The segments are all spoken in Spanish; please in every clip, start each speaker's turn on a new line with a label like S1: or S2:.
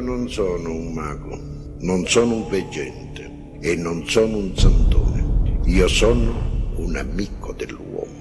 S1: non sono un mago, non sono un veggente e non sono un santone. Io sono un amico dell'uomo.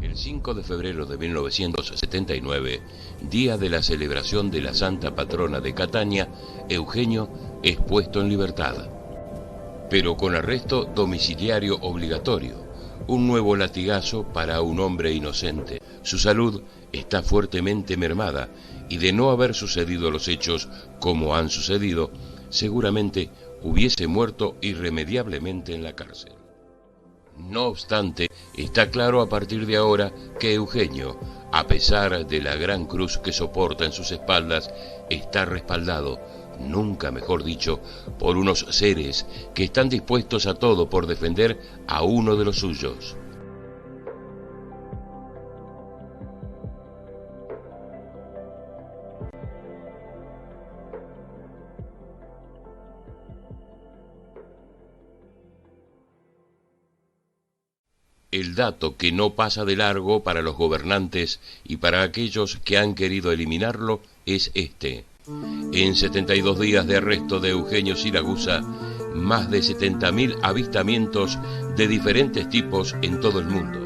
S2: El 5 de febrero de 1979, día de la celebración de la Santa Patrona de Catania, Eugenio es puesto en libertad, pero con arresto domiciliario obligatorio, un nuevo latigazo para un hombre inocente. Su salud está fuertemente mermada y de no haber sucedido los hechos como han sucedido, seguramente hubiese muerto irremediablemente en la cárcel. No obstante, está claro a partir de ahora que Eugenio, a pesar de la gran cruz que soporta en sus espaldas, está respaldado, nunca mejor dicho, por unos seres que están dispuestos a todo por defender a uno de los suyos. El dato que no pasa de largo para los gobernantes y para aquellos que han querido eliminarlo es este. En 72 días de arresto de Eugenio Siragusa, más de 70.000 avistamientos de diferentes tipos en todo el mundo.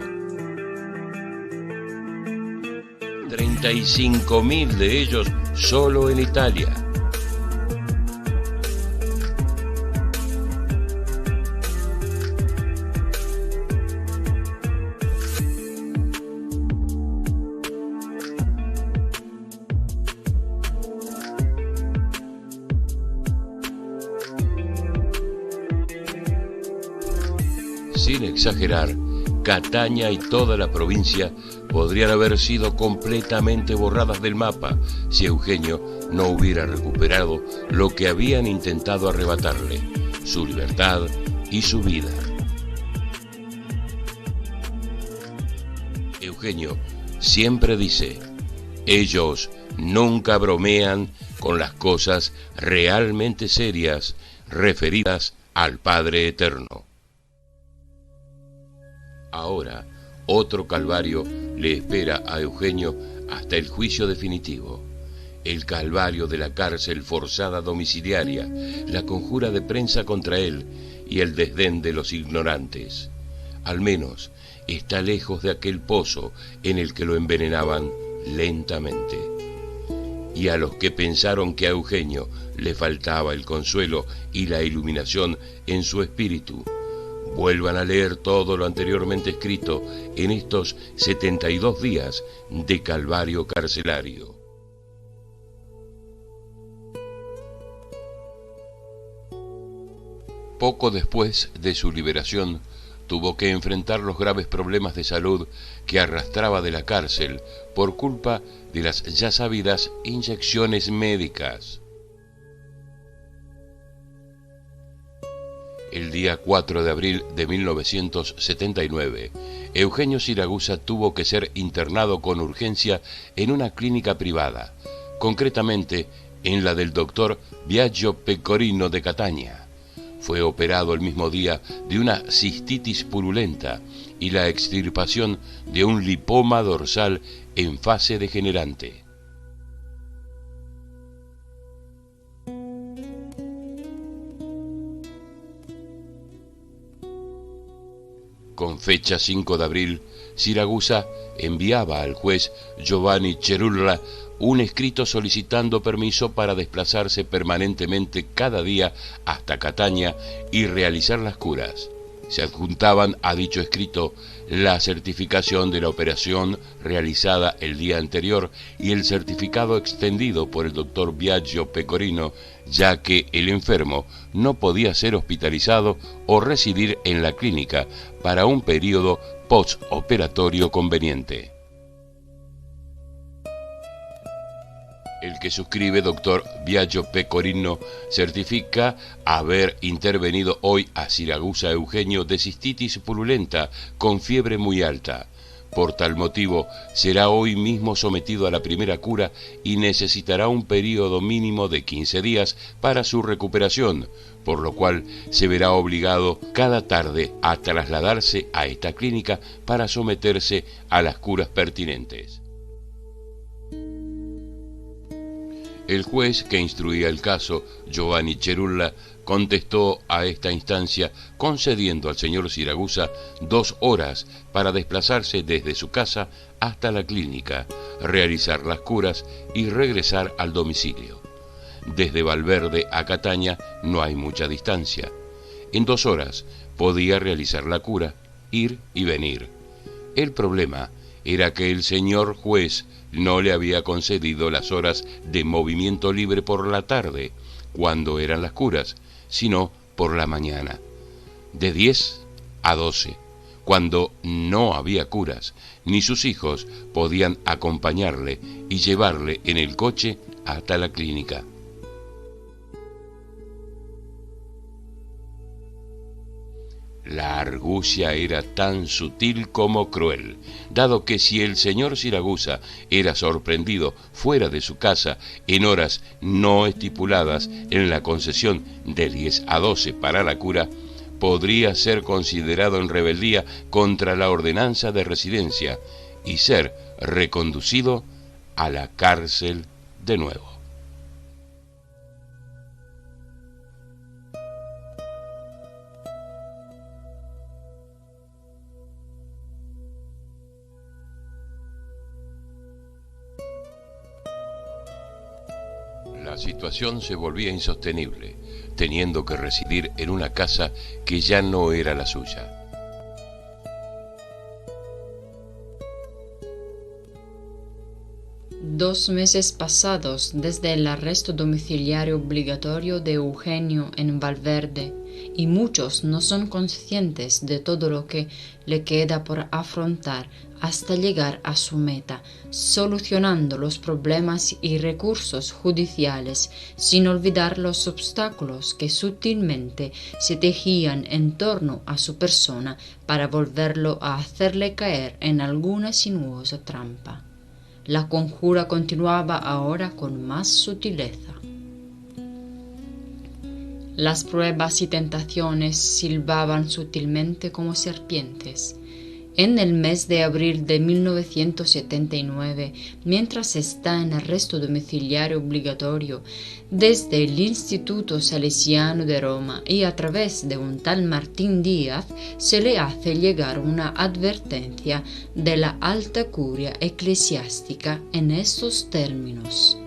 S2: 35.000 de ellos solo en Italia. Sin exagerar, Catania y toda la provincia podrían haber sido completamente borradas del mapa si Eugenio no hubiera recuperado lo que habían intentado arrebatarle, su libertad y su vida. Eugenio siempre dice, ellos nunca bromean con las cosas realmente serias referidas al Padre Eterno. Ahora, otro calvario le espera a Eugenio hasta el juicio definitivo. El calvario de la cárcel forzada domiciliaria, la conjura de prensa contra él y el desdén de los ignorantes. Al menos está lejos de aquel pozo en el que lo envenenaban lentamente. Y a los que pensaron que a Eugenio le faltaba el consuelo y la iluminación en su espíritu, vuelvan a leer todo lo anteriormente escrito en estos 72 días de calvario carcelario. Poco después de su liberación, tuvo que enfrentar los graves problemas de salud que arrastraba de la cárcel por culpa de las ya sabidas inyecciones médicas. El día 4 de abril de 1979, Eugenio Siragusa tuvo que ser internado con urgencia en una clínica privada, concretamente en la del doctor Biagio Pecorino de Catania. Fue operado el mismo día de una cistitis purulenta y la extirpación de un lipoma dorsal en fase degenerante. Con fecha 5 de abril, Siragusa enviaba al juez Giovanni Cerulla un escrito solicitando permiso para desplazarse permanentemente cada día hasta Catania y realizar las curas. Se adjuntaban a dicho escrito la certificación de la operación realizada el día anterior y el certificado extendido por el doctor Biagio Pecorino, ya que el enfermo no podía ser hospitalizado o residir en la clínica para un periodo postoperatorio conveniente. El que suscribe, doctor Biagio Pecorino, certifica haber intervenido hoy a Siragusa Eugenio de cistitis purulenta con fiebre muy alta. Por tal motivo, será hoy mismo sometido a la primera cura y necesitará un período mínimo de 15 días para su recuperación, por lo cual se verá obligado cada tarde a trasladarse a esta clínica para someterse a las curas pertinentes. El juez que instruía el caso, Giovanni Cerulla, contestó a esta instancia concediendo al señor Siragusa 2 horas para desplazarse desde su casa hasta la clínica, realizar las curas y regresar al domicilio. Desde Valverde a Cataña no hay mucha distancia. En 2 horas podía realizar la cura, ir y venir. El problema era que el señor juez no le había concedido las horas de movimiento libre por la tarde, cuando eran las curas, sino por la mañana, de 10 a 12, cuando no había curas, ni sus hijos podían acompañarle y llevarle en el coche hasta la clínica. La argucia era tan sutil como cruel, dado que si el señor Siragusa era sorprendido fuera de su casa en horas no estipuladas en la concesión de 10 a 12 para la cura, podría ser considerado en rebeldía contra la ordenanza de residencia y ser reconducido a la cárcel de nuevo. La situación se volvía insostenible, teniendo que residir en una casa que ya no era la suya.
S3: Dos meses pasados desde el arresto domiciliario obligatorio de Eugenio en Valverde, y muchos no son conscientes de todo lo que le queda por afrontar hasta llegar a su meta, solucionando los problemas y recursos judiciales, sin olvidar los obstáculos que sutilmente se tejían en torno a su persona para volverlo a hacerle caer en alguna sinuosa trampa. La conjura continuaba ahora con más sutileza. Las pruebas y tentaciones silbaban sutilmente como serpientes. En el mes de abril de 1979, mientras está en arresto domiciliario obligatorio, desde el Instituto Salesiano de Roma y a través de un tal Martín Díaz, se le hace llegar una advertencia de la alta curia eclesiástica en estos términos.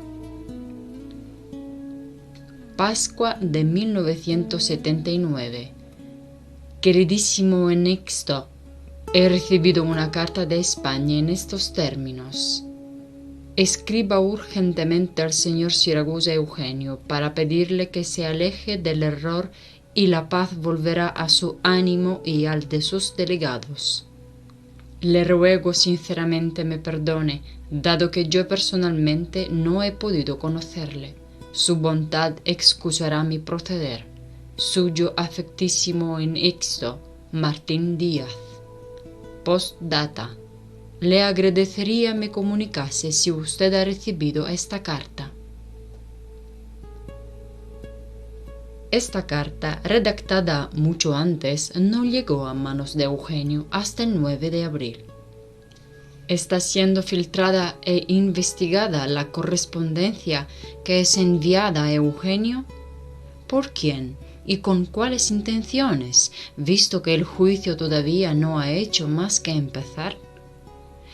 S3: Pascua de 1979. Queridísimo Enixto, he recibido una carta de España en estos términos. Escriba urgentemente al señor Siragusa Eugenio para pedirle que se aleje del error y la paz volverá a su ánimo y al de sus delegados. Le ruego sinceramente me perdone, dado que yo personalmente no he podido conocerle. Su bondad excusará mi proceder. Suyo afectísimo Enixto, Martín Díaz. Postdata. Le agradecería me comunicase si usted ha recibido esta carta. Esta carta, redactada mucho antes, no llegó a manos de Eugenio hasta el 9 de abril. Está siendo filtrada e investigada la correspondencia que es enviada a Eugenio. ¿Por quién y con cuáles intenciones, visto que el juicio todavía no ha hecho más que empezar?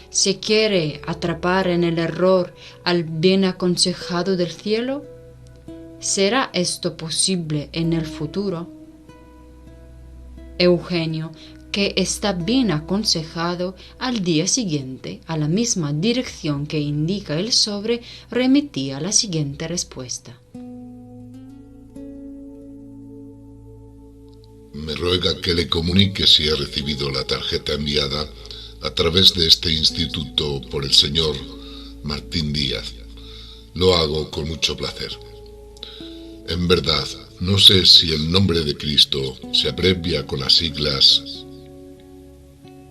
S3: ¿Se quiere atrapar en el error al bien aconsejado del cielo? ¿Será esto posible en el futuro? Eugenio, que está bien aconsejado, al día siguiente, a la misma dirección que indica el sobre, remitía la siguiente respuesta.
S1: Me
S4: me ruega que le comunique si he recibido la tarjeta enviada a través de este instituto por el señor Martín Díaz. Lo hago con mucho placer. En verdad, no sé si el nombre de Cristo se abrevia con las siglas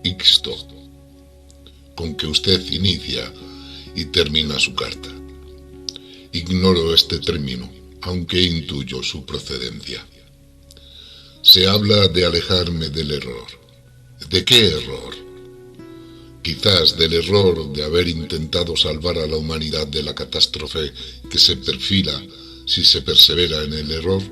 S4: IXTO, con que usted inicia y termina su carta. Ignoro este término, aunque intuyo su procedencia. Se habla de alejarme del error. ¿De qué error? Quizás del error de haber intentado salvar a la humanidad de la catástrofe que se perfila si se persevera en el error.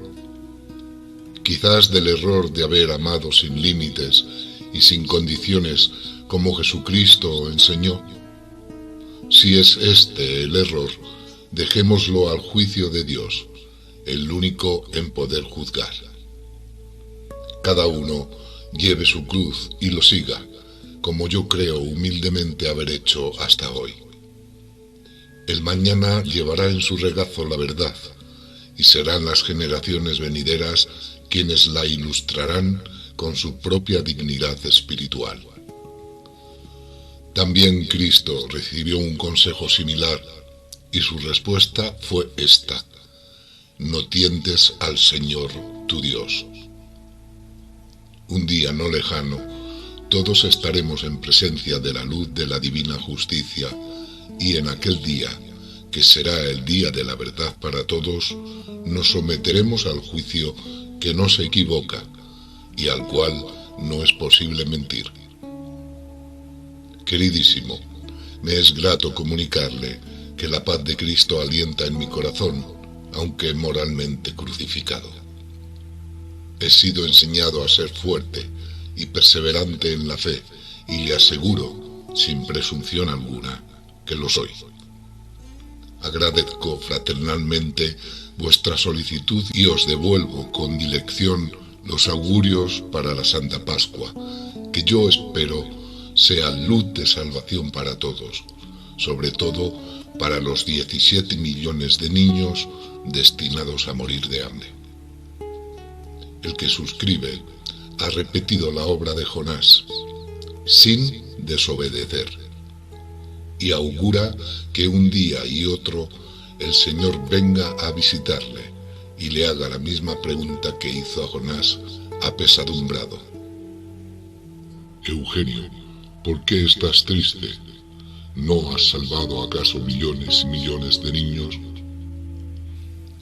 S4: Quizás del error de haber amado sin límites y sin condiciones como Jesucristo enseñó. Si es este el error, dejémoslo al juicio de Dios, el único en poder juzgar. Cada uno lleve su cruz y lo siga, como yo creo humildemente haber hecho hasta hoy. El mañana llevará en su regazo la verdad, y serán las generaciones venideras quienes la ilustrarán con su propia dignidad espiritual. También Cristo recibió un consejo similar, y su respuesta fue esta: no tientes al Señor tu Dios. Un día no lejano, todos estaremos en presencia de la luz de la divina justicia, y en aquel día, que será el día de la verdad para todos, nos someteremos al juicio que no se equivoca y al cual no es posible mentir. Queridísimo, me es grato comunicarle que la paz de Cristo alienta en mi corazón, aunque moralmente crucificado. He sido enseñado a ser fuerte y perseverante en la fe, y le aseguro, sin presunción alguna, que lo soy. Agradezco fraternalmente vuestra solicitud y os devuelvo con dilección los augurios para la Santa Pascua, que yo espero sea luz de salvación para todos, sobre todo para los 17 millones de niños destinados a morir de hambre. El que suscribe ha repetido la obra de Jonás, sin desobedecer, y augura que un día y otro el Señor venga a visitarle y le haga la misma pregunta que hizo a Jonás apesadumbrado. Eugenio, ¿por qué estás triste? ¿No has salvado acaso millones y millones de niños?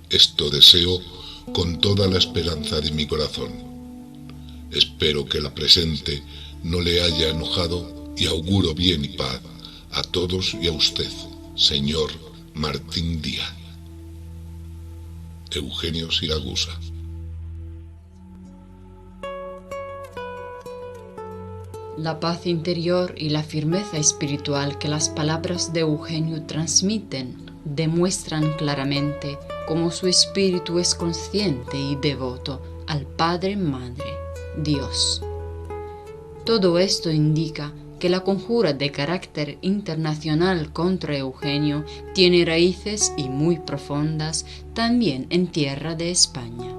S4: Esto deseo con toda la esperanza de mi corazón. Espero que la presente no le haya enojado y auguro bien y paz a todos y a usted, señor Martín Díaz. Eugenio Siragusa.
S3: La paz interior y la firmeza espiritual que las palabras de Eugenio transmiten demuestran claramente cómo su espíritu es consciente y devoto al Padre Madre, Dios. Todo esto indica que la conjura de carácter internacional contra Eugenio tiene raíces y muy profundas también en tierra de España.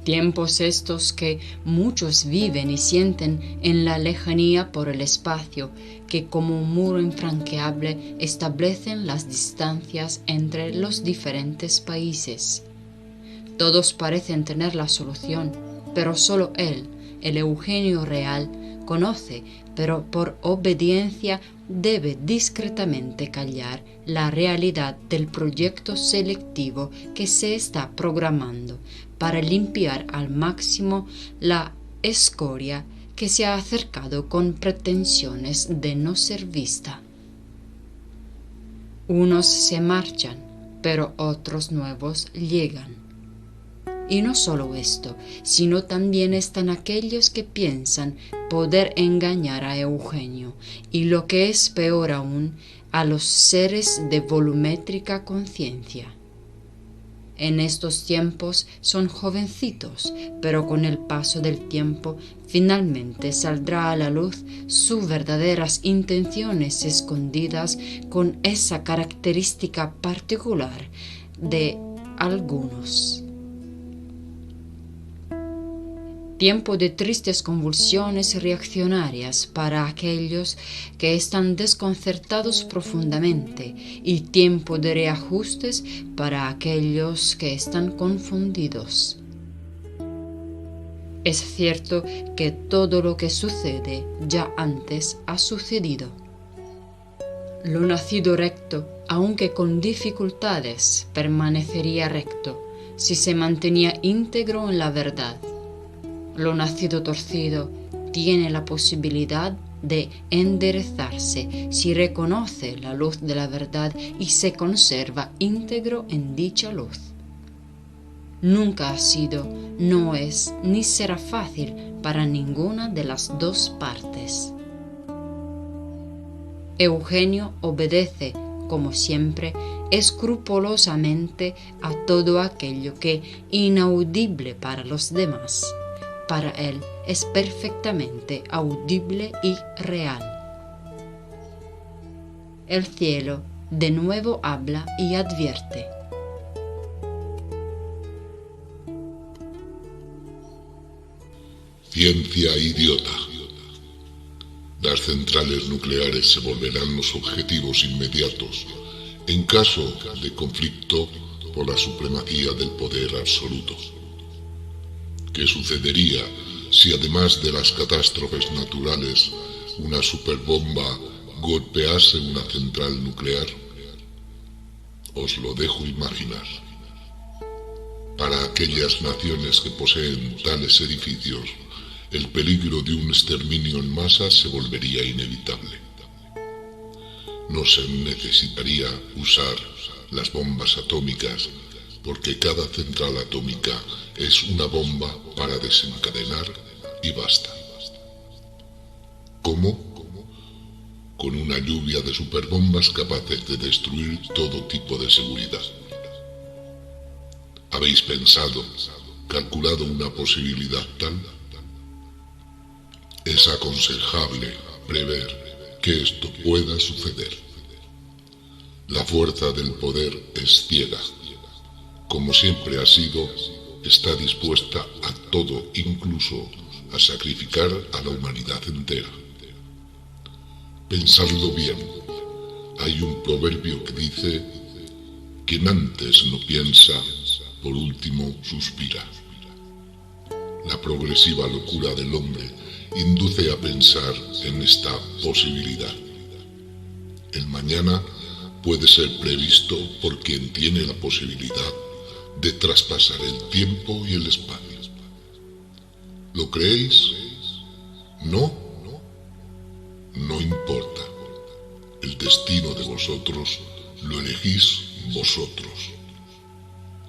S3: Tiempos estos que muchos viven y sienten en la lejanía por el espacio, que como un muro infranqueable establecen las distancias entre los diferentes países. Todos parecen tener la solución, pero solo él, el Eugenio real, conoce, pero por obediencia debe discretamente callar la realidad del proyecto selectivo que se está programando para limpiar al máximo la escoria que se ha acercado con pretensiones de no ser vista. Unos se marchan, pero otros nuevos llegan. Y no solo esto, sino también están aquellos que piensan poder engañar a Eugenio, y lo que es peor aún, a los seres de volumétrica conciencia. En estos tiempos son jovencitos, pero con el paso del tiempo finalmente saldrá a la luz sus verdaderas intenciones escondidas con esa característica particular de algunos. tiempo de tristes convulsiones reaccionarias para aquellos que están desconcertados profundamente y tiempo de reajustes para aquellos que están confundidos. Es cierto que todo lo que sucede ya antes ha sucedido. Lo nacido recto, aunque con dificultades, permanecería recto si se mantenía íntegro en la verdad. Lo nacido torcido tiene la posibilidad de enderezarse si reconoce la luz de la verdad y se conserva íntegro en dicha luz. Nunca ha sido, no es, ni será fácil para ninguna de las dos partes. Eugenio obedece, como siempre, escrupulosamente a todo aquello que, inaudible para los demás, para él es perfectamente audible y real. El cielo de nuevo habla y advierte.
S4: Ciencia idiota. Las centrales nucleares se volverán los objetivos inmediatos en caso de conflicto por la supremacía del poder absoluto. ¿Qué sucedería si además de las catástrofes naturales una superbomba golpease una central nuclear? Os lo dejo imaginar. Para aquellas naciones que poseen tales edificios, el peligro de un exterminio en masa se volvería inevitable. No se necesitaría usar las bombas atómicas, porque cada central atómica es una bomba para desencadenar y basta. ¿Cómo? Con una lluvia de superbombas capaces de destruir todo tipo de seguridad. ¿Habéis pensado, calculado una posibilidad tal? Es aconsejable prever que esto pueda suceder. La fuerza del poder es ciega. Como siempre ha sido, está dispuesta a todo, incluso a sacrificar a la humanidad entera. Pensadlo bien. Hay un proverbio que dice: quien antes no piensa, por último suspira. La progresiva locura del hombre induce a pensar en esta posibilidad. El mañana puede ser previsto por quien tiene la posibilidad de traspasar el tiempo y el espacio. ¿Lo creéis? ¿No? No importa. El destino de vosotros lo elegís vosotros.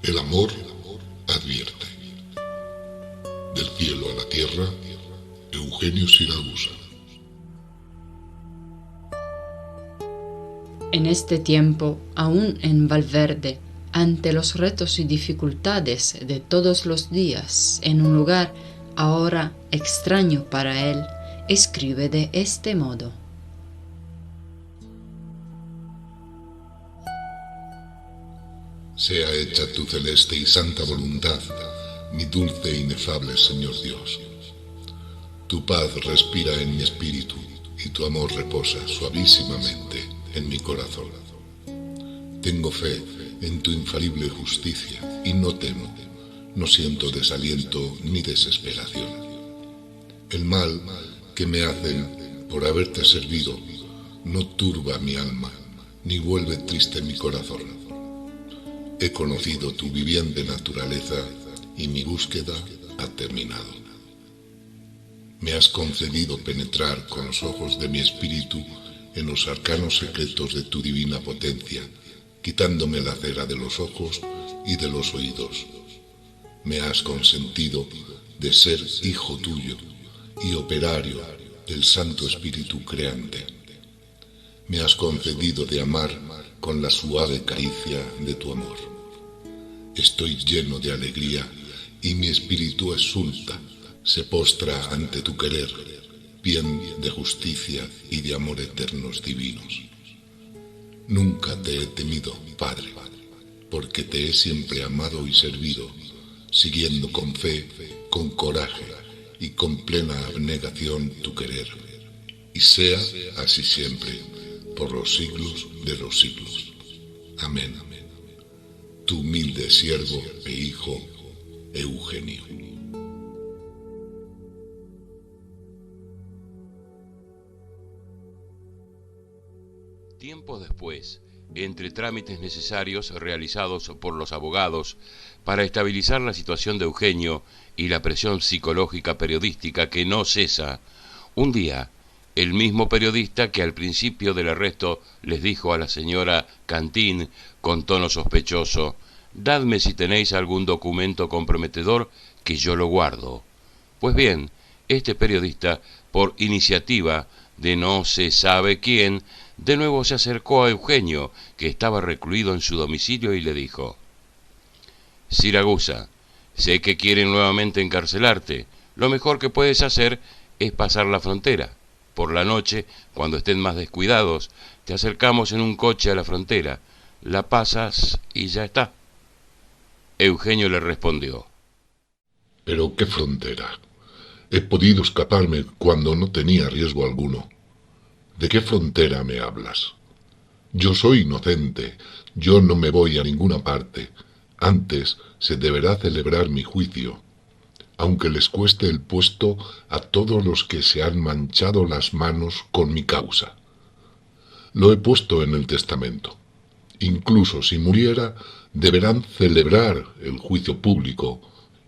S4: El amor advierte. Del cielo a la tierra, Eugenio Siragusa.
S3: En este tiempo, aún en Valverde, ante los retos y dificultades de todos los días, en un lugar ahora extraño para él, escribe de este modo.
S4: Sea hecha tu celeste y santa voluntad, mi dulce e inefable Señor Dios. Tu paz respira en mi espíritu y tu amor reposa suavísimamente en mi corazón. Tengo fe en tu infalible justicia y no temo, no siento desaliento ni desesperación. El mal que me hacen por haberte servido no turba mi alma ni vuelve triste mi corazón. He conocido tu viviente naturaleza y mi búsqueda ha terminado. Me has concedido penetrar con los ojos de mi espíritu en los arcanos secretos de tu divina potencia, quitándome la cera de los ojos y de los oídos. Me has consentido de ser hijo tuyo y operario del Santo Espíritu creante. Me has concedido de amar con la suave caricia de tu amor. Estoy lleno de alegría y mi espíritu exulta, se postra ante tu querer, bien de justicia y de amor eternos divinos. Nunca te he temido, Padre, porque te he siempre amado y servido, siguiendo con fe, con coraje y con plena abnegación tu querer, y sea así siempre, por los siglos de los siglos. Amén. Tu humilde siervo e hijo, Eugenio.
S2: Tiempo después, entre trámites necesarios realizados por los abogados para estabilizar la situación de Eugenio y la presión psicológica periodística que no cesa, un día, el mismo periodista que al principio del arresto les dijo a la señora Cantín con tono sospechoso: «Dadme si tenéis algún documento comprometedor que yo lo guardo». Pues bien, este periodista, por iniciativa de no se sabe quién, de nuevo se acercó a Eugenio, que estaba recluido en su domicilio, y le dijo: «Siragusa, sé que quieren nuevamente encarcelarte. Lo mejor que puedes hacer es pasar la frontera. Por la noche, cuando estén más descuidados, te acercamos en un coche a la frontera. La pasas y ya está». Eugenio le respondió:
S4: «¿Pero qué frontera? He podido escaparme cuando no tenía riesgo alguno. ¿De qué frontera me hablas? Yo soy inocente, yo no me voy a ninguna parte. Antes se deberá celebrar mi juicio, aunque les cueste el puesto a todos los que se han manchado las manos con mi causa. Lo he puesto en el testamento. Incluso si muriera, deberán celebrar el juicio público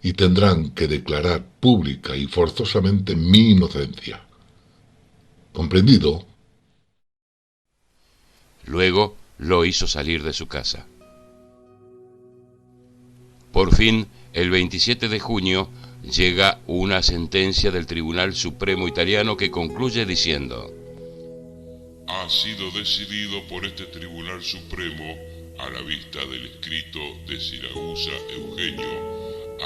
S4: y tendrán que declarar pública y forzosamente mi inocencia. ¿Comprendido?».
S2: Luego lo hizo salir de su casa. Por fin, el 27 de junio, llega una sentencia del Tribunal Supremo italiano que concluye diciendo:
S5: «Ha sido decidido por este Tribunal Supremo, a la vista del escrito de Siragusa Eugenio,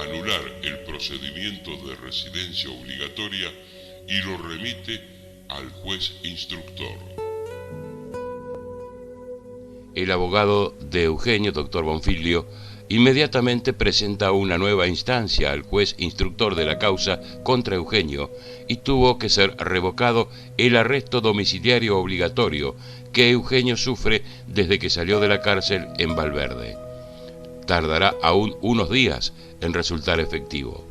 S5: anular el procedimiento de residencia obligatoria y lo remite al juez instructor».
S2: El abogado de Eugenio, doctor Bonfiglio, inmediatamente presenta una nueva instancia al juez instructor de la causa contra Eugenio y tuvo que ser revocado el arresto domiciliario obligatorio que Eugenio sufre desde que salió de la cárcel en Valverde. Tardará aún unos días en resultar efectivo.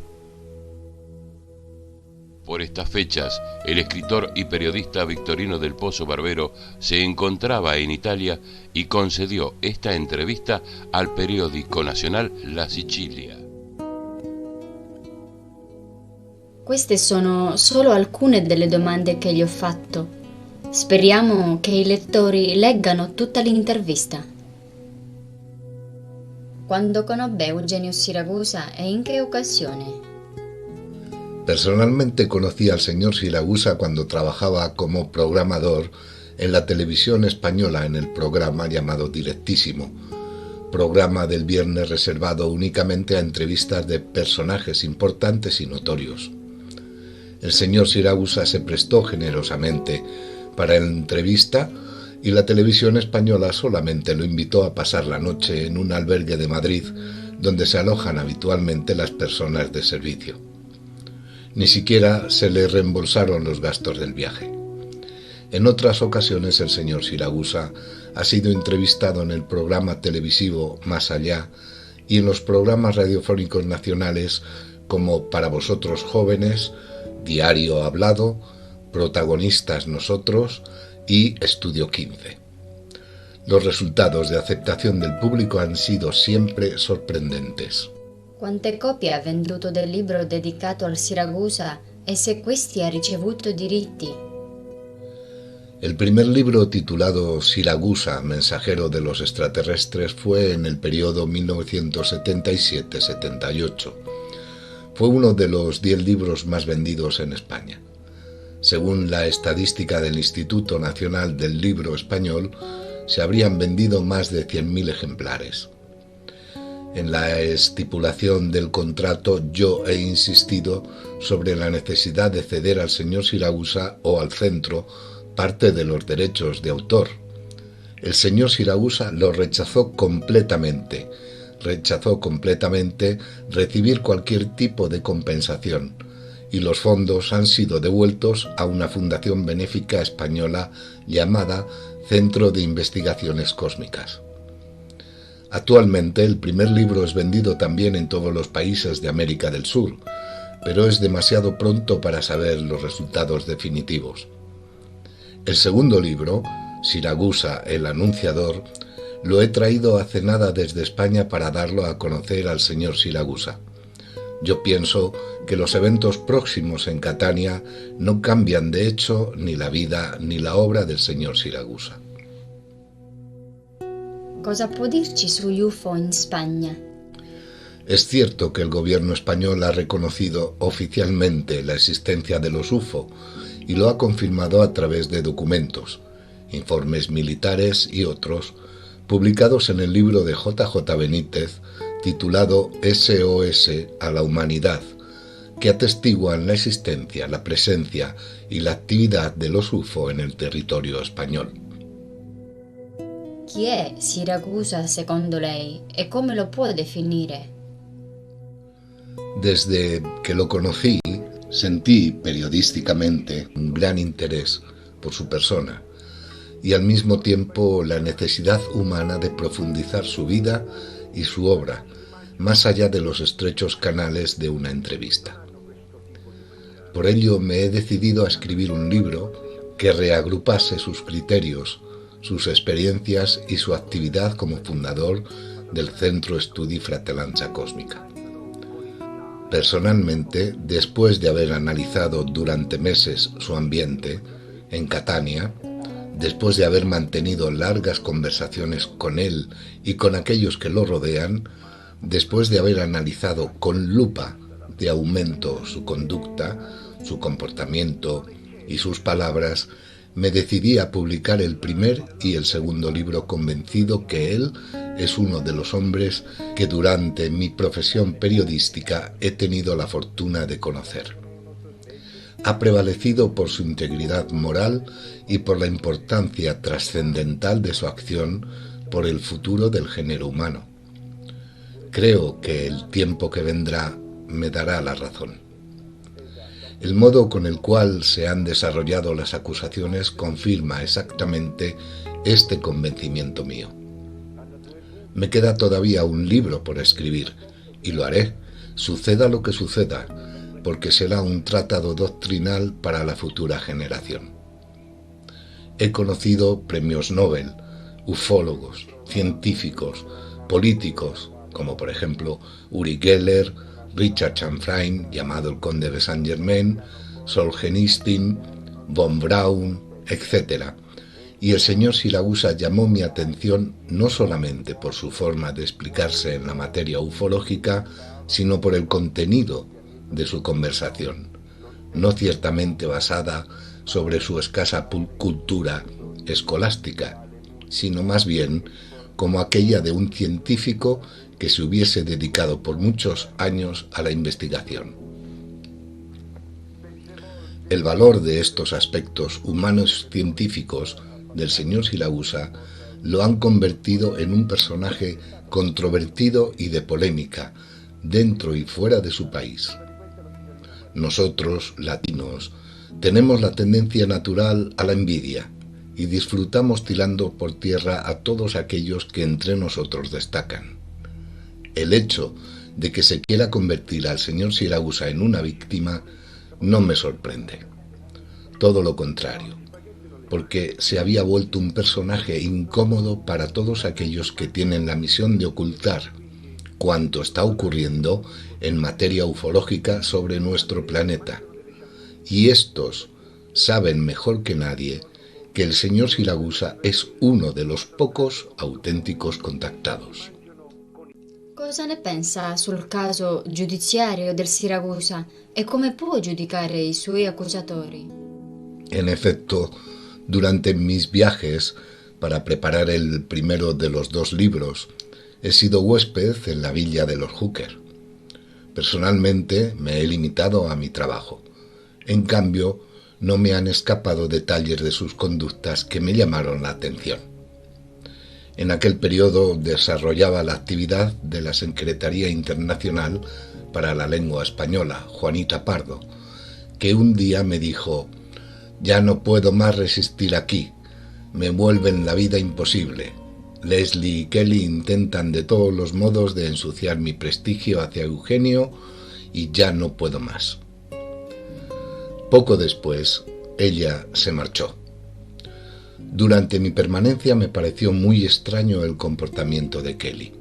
S2: Por estas fechas, el escritor y periodista Victorino del Pozo Barbero se encontraba en Italia y concedió esta entrevista al periodico nazionale La Sicilia.
S6: Queste sono solo alcune delle domande che gli ho fatto. Speriamo che i lettori leggano tutta l'intervista. Quando conobbe Eugenio Siragusa e in che occasione?
S7: Personalmente conocí al señor Siragusa cuando trabajaba como programador en la televisión española en el programa llamado Directísimo, programa del viernes reservado únicamente a entrevistas de personajes importantes y notorios. El señor Siragusa se prestó generosamente para la entrevista y la televisión española solamente lo invitó a pasar la noche en un albergue de Madrid donde se alojan habitualmente las personas de servicio. Ni siquiera se le reembolsaron los gastos del viaje. En otras ocasiones el señor Siragusa ha sido entrevistado en el programa televisivo Más Allá y en los programas radiofónicos nacionales como Para Vosotros Jóvenes, Diario Hablado, Protagonistas Nosotros y Estudio 15. Los resultados de aceptación del público han sido siempre sorprendentes.
S6: Quante copie ha venduto del libro dedicato al Siragusa e se questi ha ricevuto diritti?
S7: El primer libro, titulado Siragusa, mensajero de los extraterrestres, fue en el periodo 1977-78. Fue uno de los 10 libros más vendidos en España. Según la estadística del Instituto Nacional del Libro Español, se habrían vendido más de 100.000 ejemplares. En la estipulación del contrato yo he insistido sobre la necesidad de ceder al señor Siragusa o al centro parte de los derechos de autor. El señor Siragusa lo rechazó completamente recibir cualquier tipo de compensación y los fondos han sido devueltos a una fundación benéfica española llamada Centro de Investigaciones Cósmicas. Actualmente el primer libro es vendido también en todos los países de América del Sur, pero es demasiado pronto para saber los resultados definitivos. El segundo libro, Siragusa, el Anunciador, lo he traído hace nada desde España para darlo a conocer al señor Siragusa. Yo pienso que los eventos próximos en Catania no cambian de hecho ni la vida ni la obra del señor Siragusa.
S6: Cosa può dirci sugli UFO in Spagna?
S7: Es cierto que el gobierno español ha reconocido oficialmente la existencia de los UFO y lo ha confirmado a través de documentos, informes militares y otros, publicados en el libro de J.J. Benítez, titulado SOS a la humanidad, que atestiguan la existencia, la presencia y la actividad de los UFO en el territorio español.
S6: Chi è Siragusa secondo lei e come lo può definire?
S7: Desde que lo conocí, sentí periodísticamente un gran interés por su persona y al mismo tiempo la necesidad humana de profundizar su vida y su obra, más allá de los estrechos canales de una entrevista. Por ello me he decidido a escribir un libro que reagrupase sus criterios, sus experiencias y su actividad como fundador del Centro Studi Fratellanza Cósmica. Personalmente, después de haber analizado durante meses su ambiente en Catania, después de haber mantenido largas conversaciones con él y con aquellos que lo rodean, después de haber analizado con lupa de aumento su conducta, su comportamiento y sus palabras, me decidí a publicar el primer y el segundo libro convencido que él es uno de los hombres que durante mi profesión periodística he tenido la fortuna de conocer. Ha prevalecido por su integridad moral y por la importancia trascendental de su acción por el futuro del género humano. Creo que el tiempo que vendrá me dará la razón. El modo con el cual se han desarrollado las acusaciones confirma exactamente este convencimiento mío. Me queda todavía un libro por escribir, y lo haré, suceda lo que suceda, porque será un tratado doctrinal para la futura generación. He conocido premios Nobel, ufólogos, científicos, políticos, como por ejemplo Uri Geller, Richard Chanfrain, llamado el Conde de Saint-Germain, Solzhenitsyn, von Braun, etc. Y el señor Siragusa llamó mi atención no solamente por su forma de explicarse en la materia ufológica, sino por el contenido de su conversación, no ciertamente basada sobre su escasa cultura escolástica, sino más bien como aquella de un científico que se hubiese dedicado por muchos años a la investigación. El valor de estos aspectos humanos científicos del señor Siragusa lo han convertido en un personaje controvertido y de polémica dentro y fuera de su país. Nosotros, latinos, tenemos la tendencia natural a la envidia y disfrutamos tirando por tierra a todos aquellos que entre nosotros destacan. El hecho de que se quiera convertir al señor Siragusa en una víctima no me sorprende. Todo lo contrario, porque se había vuelto un personaje incómodo para todos aquellos que tienen la misión de ocultar cuanto está ocurriendo en materia ufológica sobre nuestro planeta. Y estos saben mejor que nadie que el señor Siragusa es uno de los pocos auténticos contactados.
S6: Cosa ne pensa sul caso giudiziario del Siragusa e come può giudicare i suoi accusatori?
S7: En efecto, durante mis viajes para preparar el primero de los dos libros, he sido huésped en la villa de los Hooker. Personalmente me he limitado a mi trabajo. En cambio, no me han escapado detalles de sus conductas que me llamaron la atención. En aquel periodo desarrollaba la actividad de la Secretaría Internacional para la Lengua Española, Juanita Pardo, que un día me dijo: «Ya no puedo más resistir aquí, me vuelven la vida imposible. Leslie y Kelly intentan de todos los modos de ensuciar mi prestigio hacia Eugenio y ya no puedo más». Poco después, ella se marchó. Durante mi permanencia me pareció muy extraño el comportamiento de Kelly.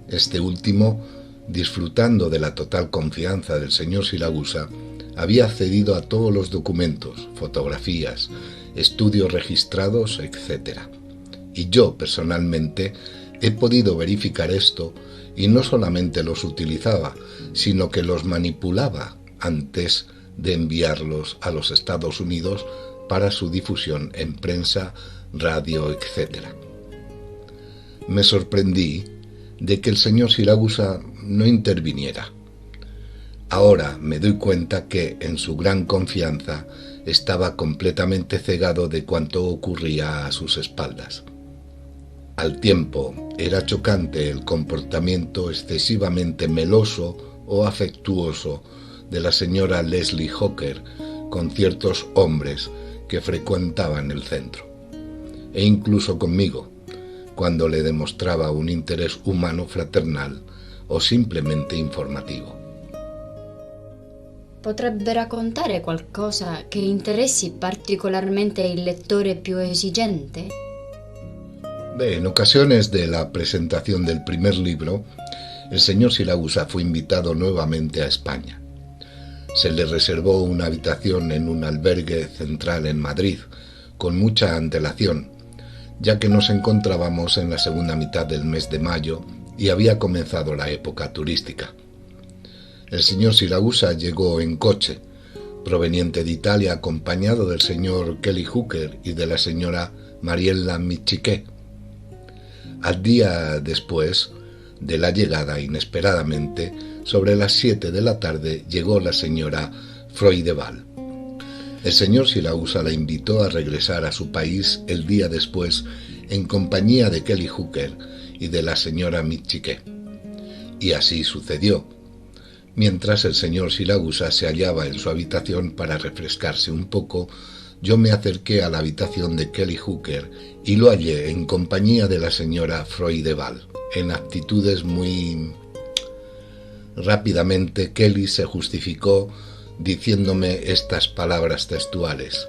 S7: Este último, disfrutando de la total confianza del señor Siragusa, había accedido a todos los documentos, fotografías, estudios registrados, etc. Y yo, personalmente, he podido verificar esto, y no solamente los utilizaba, sino que los manipulaba antes de enviarlos a los Estados Unidos para su difusión en prensa, radio, etc. Me sorprendí de que el señor Siragusa no interviniera. Ahora me doy cuenta que, en su gran confianza, estaba completamente cegado de cuanto ocurría a sus espaldas. Al tiempo, era chocante el comportamiento excesivamente meloso o afectuoso de la señora Leslie Hooker con ciertos hombres que frecuentaban el centro, e incluso conmigo, cuando le demostraba un interés humano fraternal o simplemente informativo.
S6: Potrebbe raccontare qualcosa che interessi particolarmente il lettore più esigente?
S7: En ocasiones de la presentación del primer libro, el señor Siragusa fue invitado nuevamente a España. Se le reservó una habitación en un albergue central en Madrid, con mucha antelación, ya que nos encontrábamos en la segunda mitad del mes de mayo y había comenzado la época turística. El señor Siragusa llegó en coche, proveniente de Italia, acompañado del señor Kelly Hooker y de la señora Mariella Michiquet. Al día después de la llegada, inesperadamente, sobre las 7 de la tarde, llegó la señora Freudeval. El señor Siragusa la invitó a regresar a su país el día después en compañía de Kelly Hooker y de la señora Michiquet. Y así sucedió. Mientras el señor Siragusa se hallaba en su habitación para refrescarse un poco, yo me acerqué a la habitación de Kelly Hooker y lo hallé en compañía de la señora Freudeval, en actitudes muy... Rápidamente Kelly se justificó diciéndome estas palabras textuales: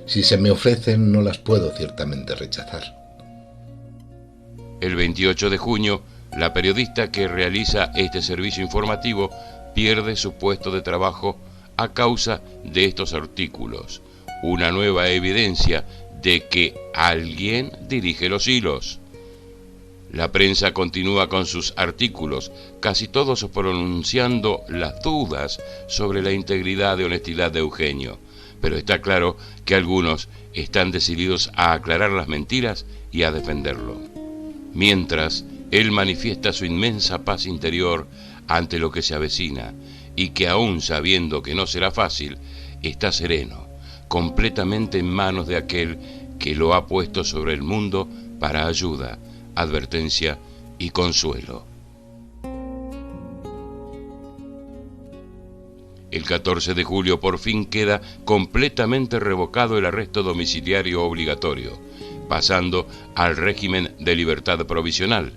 S7: «Si se me ofrecen, no las puedo ciertamente rechazar».
S2: El 28 de junio, la periodista que realiza este servicio informativo pierde su puesto de trabajo a causa de estos artículos, una nueva evidencia de que alguien dirige los hilos. La prensa continúa con sus artículos, casi todos pronunciando las dudas sobre la integridad y honestidad de Eugenio, pero está claro que algunos están decididos a aclarar las mentiras y a defenderlo. Mientras, él manifiesta su inmensa paz interior ante lo que se avecina, y que aún sabiendo que no será fácil, está sereno, completamente en manos de aquel que lo ha puesto sobre el mundo para ayuda, advertencia y consuelo. El 14 de julio por fin queda completamente revocado el arresto domiciliario obligatorio, pasando al régimen de libertad provisional.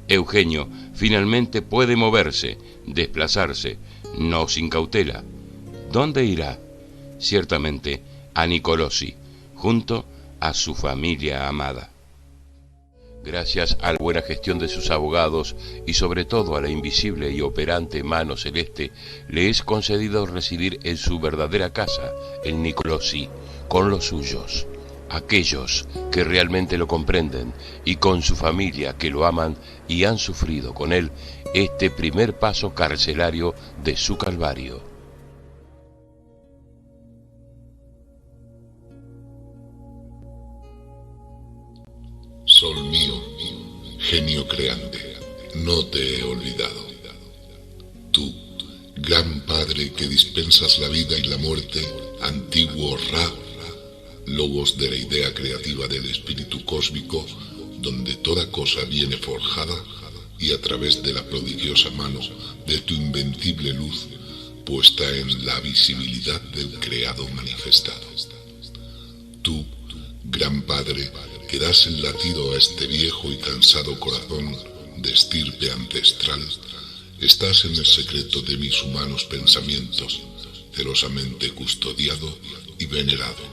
S2: Eugenio finalmente puede moverse, desplazarse, no sin cautela. ¿Dónde irá? Ciertamente a Nicolosi, junto a su familia amada. Gracias a la buena gestión de sus abogados y sobre todo a la invisible y operante mano celeste, le es concedido residir en su verdadera casa, en Nicolosi, con los suyos, aquellos que realmente lo comprenden, y con su familia que lo aman y han sufrido con él este primer paso carcelario de su calvario.
S4: Sol mío, genio creante, no te he olvidado. Tú, gran Padre que dispensas la vida y la muerte, antiguo Ra, logos de la idea creativa del espíritu cósmico, donde toda cosa viene forjada, y a través de la prodigiosa mano de tu invencible luz, puesta en la visibilidad del creado manifestado. Tú, Gran Padre, que das el latido a este viejo y cansado corazón de estirpe ancestral, estás en el secreto de mis humanos pensamientos, celosamente custodiado y venerado.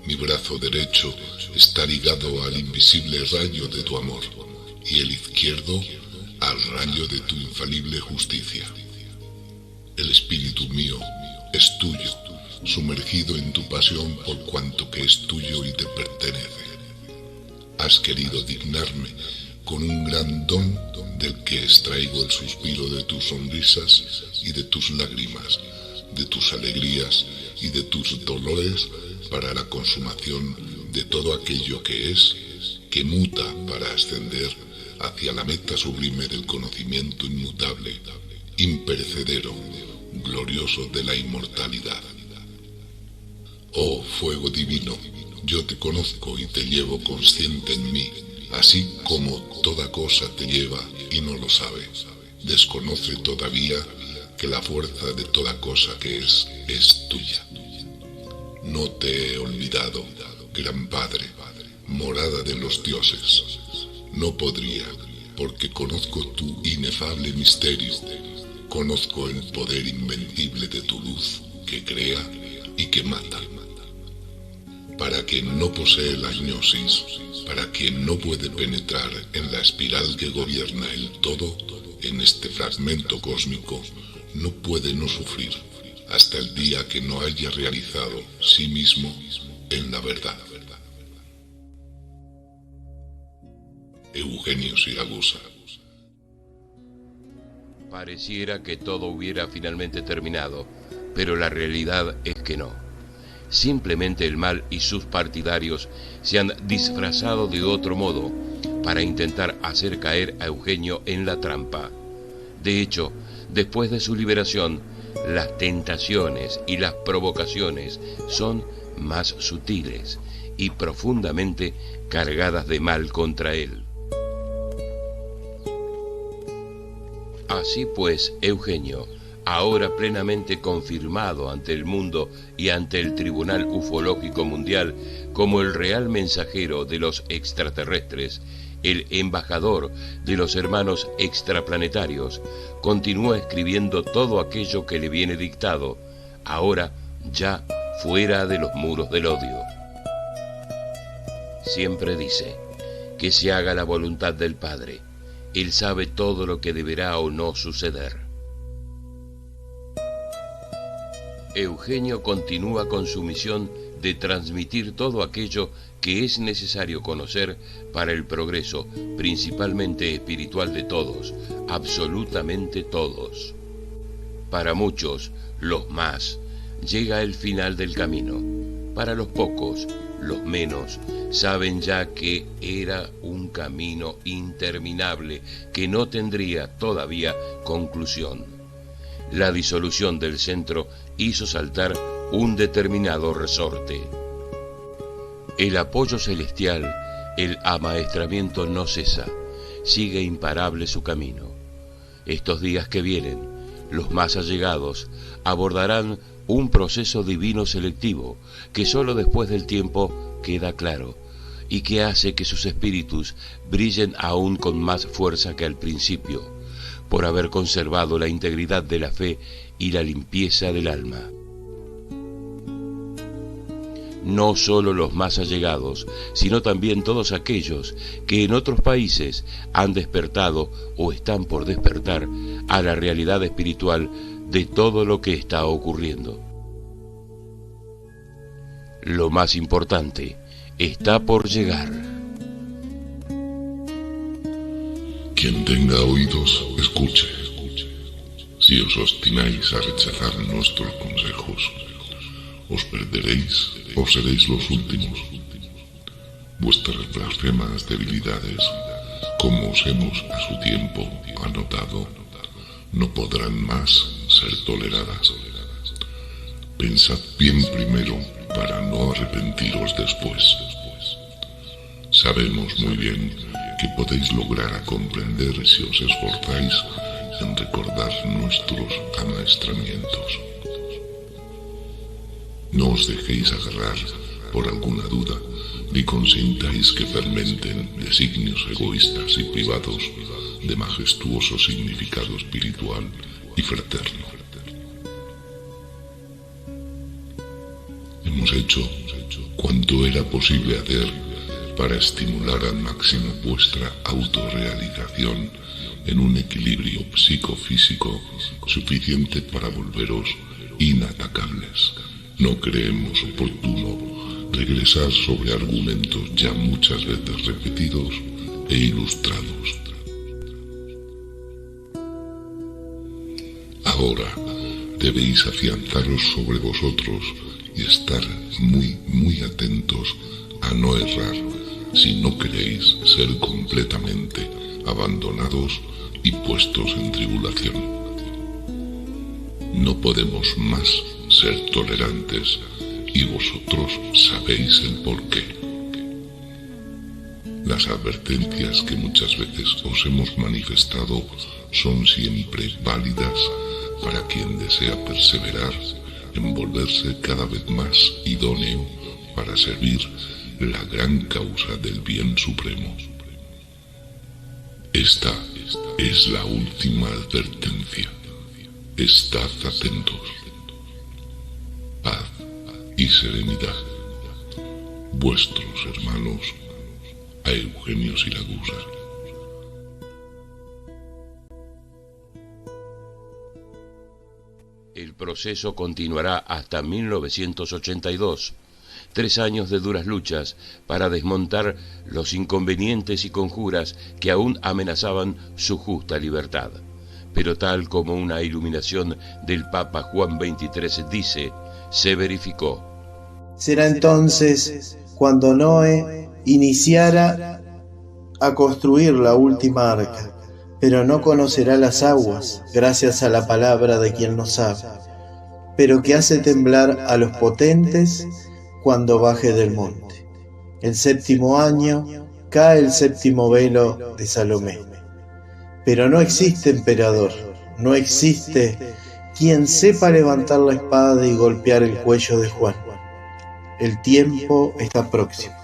S4: Mi brazo derecho está ligado al invisible rayo de tu amor y el izquierdo al rayo de tu infalible justicia. El espíritu mío es tuyo, sumergido en tu pasión por cuanto que es tuyo y te pertenece. Has querido dignarme con un gran don del que extraigo el suspiro de tus sonrisas y de tus lágrimas, de tus alegrías y de tus dolores para la consumación de todo aquello que es, que muta para ascender hacia la meta sublime del conocimiento inmutable, imperecedero, glorioso de la inmortalidad. Oh fuego divino, yo te conozco y te llevo consciente en mí, así como toda cosa te lleva y no lo sabe. Desconoce todavía que la fuerza de toda cosa que es tuya. No te he olvidado, Gran Padre, morada de los dioses. No podría, porque conozco tu inefable misterio, conozco el poder invencible de tu luz, que crea y que mata. Para quien no posee la gnosis, para quien no puede penetrar en la espiral que gobierna el todo, en este fragmento cósmico, no puede no sufrir, hasta el día que no haya realizado sí mismo en la verdad. Eugenio Siragusa.
S2: Pareciera que todo hubiera finalmente terminado, pero la realidad es que no. Simplemente el mal y sus partidarios se han disfrazado de otro modo para intentar hacer caer a Eugenio en la trampa. De hecho, después de su liberación, las tentaciones y las provocaciones son más sutiles y profundamente cargadas de mal contra él. Así pues, Eugenio, ahora plenamente confirmado ante el mundo y ante el Tribunal Ufológico Mundial como el real mensajero de los extraterrestres, el embajador de los hermanos extraplanetarios, continúa escribiendo todo aquello que le viene dictado, ahora ya fuera de los muros del odio. Siempre dice que se haga la voluntad del Padre. Él sabe todo lo que deberá o no suceder. Eugenio continúa con su misión de transmitir todo aquello que es necesario conocer para el progreso, principalmente espiritual de todos, absolutamente todos. Para muchos, los más, llega el final del camino. Para los pocos, los menos, saben ya que era un camino interminable que no tendría todavía conclusión. La disolución del centro hizo saltar un determinado resorte. El apoyo celestial, el amaestramiento no cesa, sigue imparable su camino. Estos días que vienen, los más allegados abordarán un proceso divino selectivo que sólo después del tiempo queda claro y que hace que sus espíritus brillen aún con más fuerza que al principio, por haber conservado la integridad de la fe y la limpieza del alma. No solo los más allegados, sino también todos aquellos que en otros países han despertado o están por despertar a la realidad espiritual de todo lo que está ocurriendo. Lo más importante está por llegar.
S4: Quien tenga oídos, escuche. Si os obstináis a rechazar nuestros consejos, os perderéis o seréis los últimos. Vuestras blasfemas debilidades, como os hemos a su tiempo anotado, no podrán más ser toleradas. Pensad bien primero para no arrepentiros después. Sabemos muy bien que podéis lograr a comprender si os esforzáis en recordar nuestros amaestramientos. No os dejéis agarrar por alguna duda, ni consintáis que fermenten designios egoístas y privados de majestuoso significado espiritual y fraterno. Hemos hecho cuanto era posible hacer para estimular al máximo vuestra autorrealización en un equilibrio psicofísico suficiente para volveros inatacables. No creemos oportuno regresar sobre argumentos ya muchas veces repetidos e ilustrados. Ahora debéis afianzaros sobre vosotros y estar muy atentos a no errar si no queréis ser completamente abandonados y puestos en tribulación. No podemos más ser tolerantes y vosotros sabéis el porqué. Las advertencias que muchas veces os hemos manifestado son siempre válidas para quien desea perseverar en volverse cada vez más idóneo para servir la gran causa del bien supremo. Esta es la última advertencia. Estad atentos. Paz y serenidad. Vuestros hermanos a Eugenio Siragusa.
S2: El proceso continuará hasta 1982, 3 años de duras luchas para desmontar los inconvenientes y conjuras que aún amenazaban su justa libertad. Pero tal como una iluminación del Papa Juan XXIII dice, se verificó.
S8: Será entonces cuando Noé iniciara a construir la última arca, pero no conocerá las aguas, gracias a la palabra de quien no sabe, pero que hace temblar a los potentes cuando baje del monte. El 7º año cae el 7º velo de Salomé. Pero no existe emperador, no existe quien sepa levantar la espada y golpear el cuello de Juan. El tiempo está próximo.